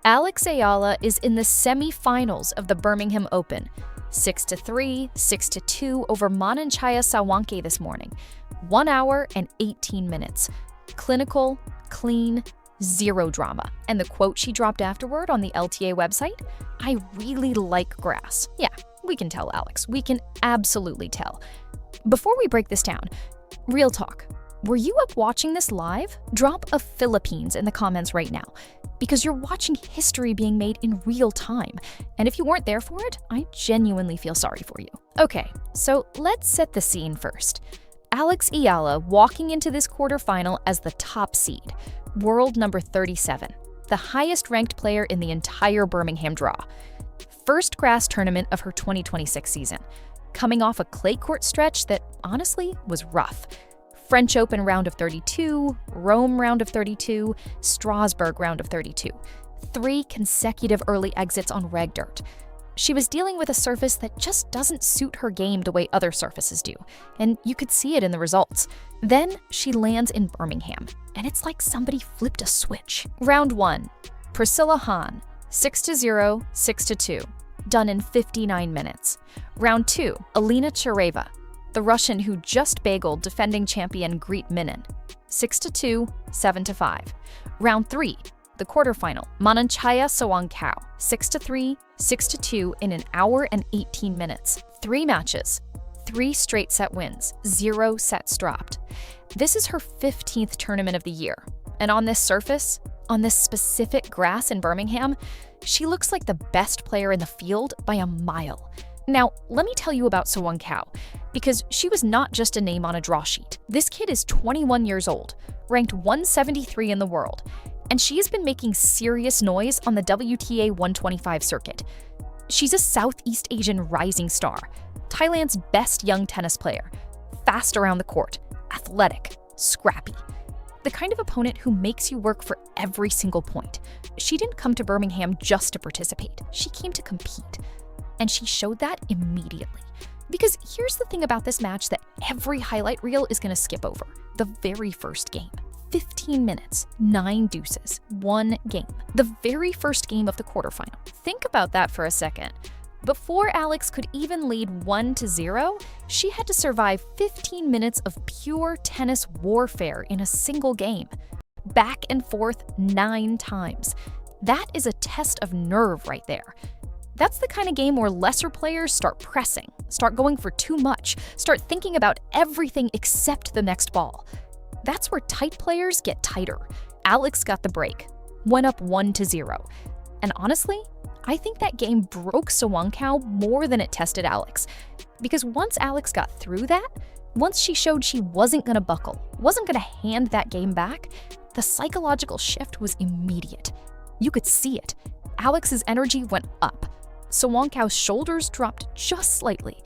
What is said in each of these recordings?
Alex Eala is in the semifinals of the Birmingham Open. 6-3, 6-2 over Mananchaya Sawangkaew this morning. 1 hour and 18 minutes. Clinical, clean, zero drama. And the quote she dropped afterward on the LTA website? I really like grass. Yeah, we can tell, Alex. We can absolutely tell. Before we break this down, real talk. Were you up watching this live? Drop a Philippines in the comments right now, because you're watching history being made in real time. And if you weren't there for it, I genuinely feel sorry for you. Okay, so let's set the scene first. Alex Eala walking into this quarterfinal as the top seed, world number 37, the highest ranked player in the entire Birmingham draw. First grass tournament of her 2026 season, coming off a clay court stretch that honestly was rough. French Open round of 32, Rome round of 32, Strasbourg round of 32. 3 consecutive early exits on reg dirt. She was dealing with a surface that just doesn't suit her game the way other surfaces do, and you could see it in the results. Then she lands in Birmingham, and it's like somebody flipped a switch. Round 1, Priscilla Hahn, 6-0, 6-2, done in 59 minutes. Round 2, Elena Chereva, the Russian who just bageled defending champion Greet Minin, 6-2, 7-5. Round 3, the quarterfinal, Mananchaya Sawangkaew, 6-3, 6-2 in 1 hour and 18 minutes. 3 matches, 3 straight set wins, 0 sets dropped. This is her 15th tournament of the year, and on this surface, on this specific grass in Birmingham, she looks like the best player in the field by a mile. Now, let me tell you about Sawangkaew, because she was not just a name on a draw sheet. This kid is 21 years old, ranked 173 in the world, and she has been making serious noise on the WTA 125 circuit. She's a Southeast Asian rising star, Thailand's best young tennis player, fast around the court, athletic, scrappy. The kind of opponent who makes you work for every single point. She didn't come to Birmingham just to participate. She came to compete. And she showed that immediately. Because here's the thing about this match that every highlight reel is going to skip over. The very first game. 15 minutes, 9 deuces, 1 game. The very first game of the quarterfinal. Think about that for a second. Before Alex could even lead 1-0, she had to survive 15 minutes of pure tennis warfare in a single game. Back and forth 9 times. That is a test of nerve right there. That's the kind of game where lesser players start pressing, start going for too much, start thinking about everything except the next ball. That's where tight players get tighter. Alex got the break, went up 1-0. And honestly, I think that game broke Sawangkaew more than it tested Alex. Because once Alex got through that, once she showed she wasn't gonna buckle, wasn't gonna hand that game back, the psychological shift was immediate. You could see it. Alex's energy went up. Sawangkaew's shoulders dropped just slightly.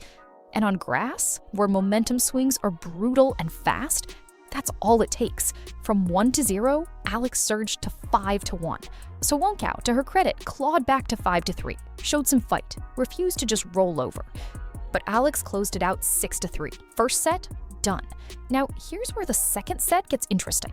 And on grass, where momentum swings are brutal and fast, that's all it takes. From 1-0, Alex surged to 5-1. Sawangkaew, to her credit, clawed back to 5-3, showed some fight, refused to just roll over. But Alex closed it out 6-3. First set, done. Now, here's where the second set gets interesting,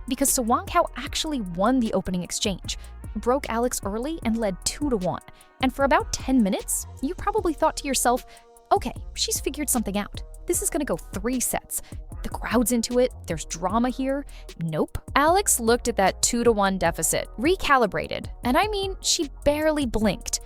because Sawangkaew actually won the opening exchange, broke Alex early and led 2-1. And for about 10 minutes, you probably thought to yourself, okay, she's figured something out. This is gonna go 3 sets. The crowd's into it, there's drama here. Nope. Alex looked at that 2-1 deficit, recalibrated, and I mean, she barely blinked.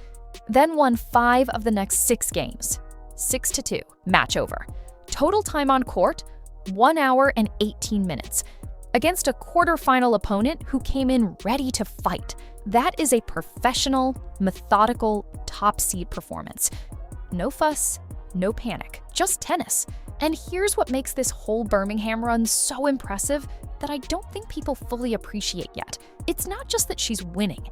Then won 5 of the next 6 games. 6-2, match over. Total time on court, 1 hour and 18 minutes. Against a quarterfinal opponent who came in ready to fight. That is a professional, methodical, top seed performance. No fuss, no panic, just tennis. And here's what makes this whole Birmingham run so impressive that I don't think people fully appreciate yet. It's not just that she's winning,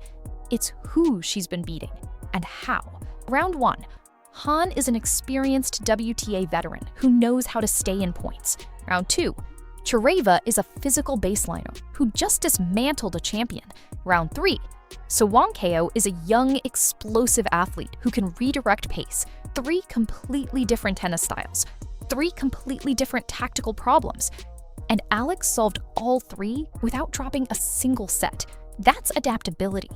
it's who she's been beating and how. Round 1, Hahn is an experienced WTA veteran who knows how to stay in points. Round 2, Chereva is a physical baseliner who just dismantled a champion. Round 3, Sawangkaew is a young, explosive athlete who can redirect pace. 3 completely different tennis styles, 3 completely different tactical problems. And Alex solved all 3 without dropping a single set. That's adaptability.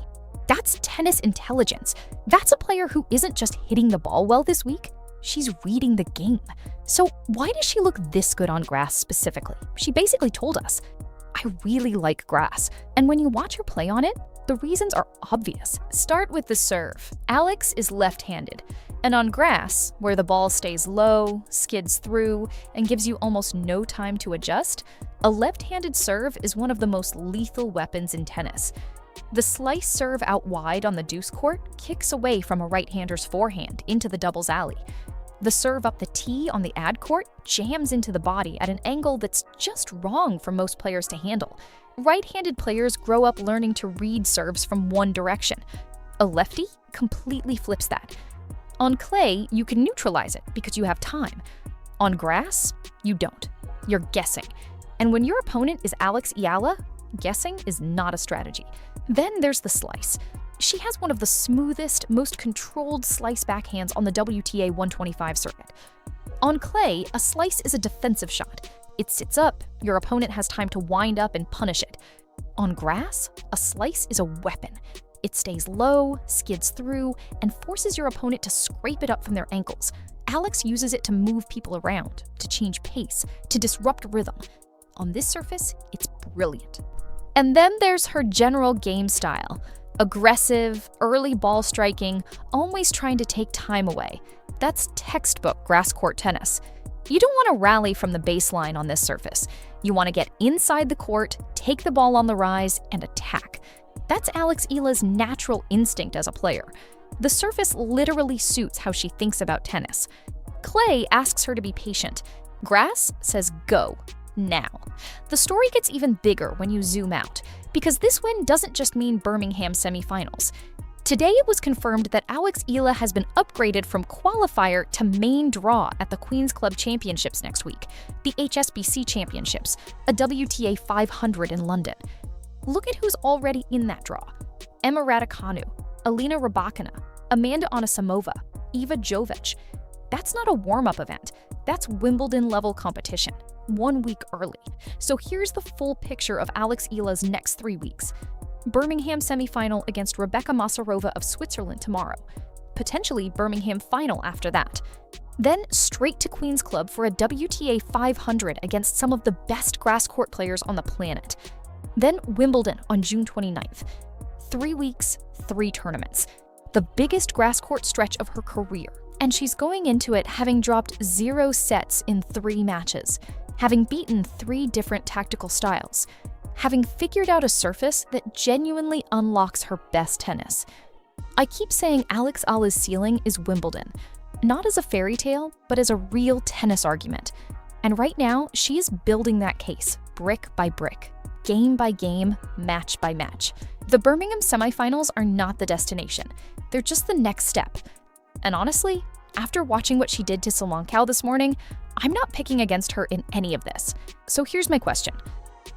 That's tennis intelligence. That's a player who isn't just hitting the ball well this week, she's reading the game. So why does she look this good on grass specifically? She basically told us, I really like grass. And when you watch her play on it, the reasons are obvious. Start with the serve. Alex is left-handed. And on grass, where the ball stays low, skids through, and gives you almost no time to adjust, a left-handed serve is one of the most lethal weapons in tennis. The slice serve out wide on the deuce court kicks away from a right-hander's forehand into the doubles alley. The serve up the tee on the ad court jams into the body at an angle that's just wrong for most players to handle. Right-handed players grow up learning to read serves from one direction. A lefty completely flips that. On clay, you can neutralize it because you have time. On grass, you don't. You're guessing. And when your opponent is Alex Eala, guessing is not a strategy. Then there's the slice. She has one of the smoothest, most controlled slice backhands on the WTA 125 circuit. On clay, a slice is a defensive shot. It sits up, your opponent has time to wind up and punish it. On grass, a slice is a weapon. It stays low, skids through, and forces your opponent to scrape it up from their ankles. Alex uses it to move people around, to change pace, to disrupt rhythm. On this surface, it's brilliant. And then there's her general game style. Aggressive, early ball striking, always trying to take time away. That's textbook grass court tennis. You don't want to rally from the baseline on this surface. You want to get inside the court, take the ball on the rise, and attack. That's Alex Eala's natural instinct as a player. The surface literally suits how she thinks about tennis. Clay asks her to be patient. Grass says go, now. The story gets even bigger when you zoom out, because this win doesn't just mean Birmingham semifinals. Today it was confirmed that Alex Eala has been upgraded from qualifier to main draw at the Queen's Club Championships next week, the HSBC Championships, a WTA 500 in London. Look at who's already in that draw. Emma Raducanu, Alina Rybakina, Amanda Anisimova, Eva Jovic. That's not a warm-up event. That's Wimbledon-level competition, 1 week early. So here's the full picture of Alex Eala's next 3 weeks. Birmingham semifinal against Rebecca Masarova of Switzerland tomorrow. Potentially Birmingham final after that. Then straight to Queen's Club for a WTA 500 against some of the best grass court players on the planet. Then Wimbledon on June 29th. 3 weeks, 3 tournaments. The biggest grass court stretch of her career. And she's going into it having dropped 0 sets in 3 matches, having beaten 3 different tactical styles, having figured out a surface that genuinely unlocks her best tennis. I keep saying Alex Eala's ceiling is Wimbledon, not as a fairy tale, but as a real tennis argument. And right now, she is building that case, brick by brick, game by game, match by match. The Birmingham semifinals are not the destination. They're just the next step. And honestly, after watching what she did to Sawangkaew this morning, I'm not picking against her in any of this. So here's my question.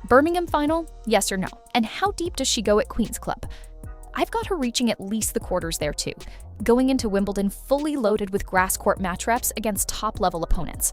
Birmingham final, yes or no? And how deep does she go at Queen's Club? I've got her reaching at least the quarters there too, going into Wimbledon fully loaded with grass court match reps against top-level opponents.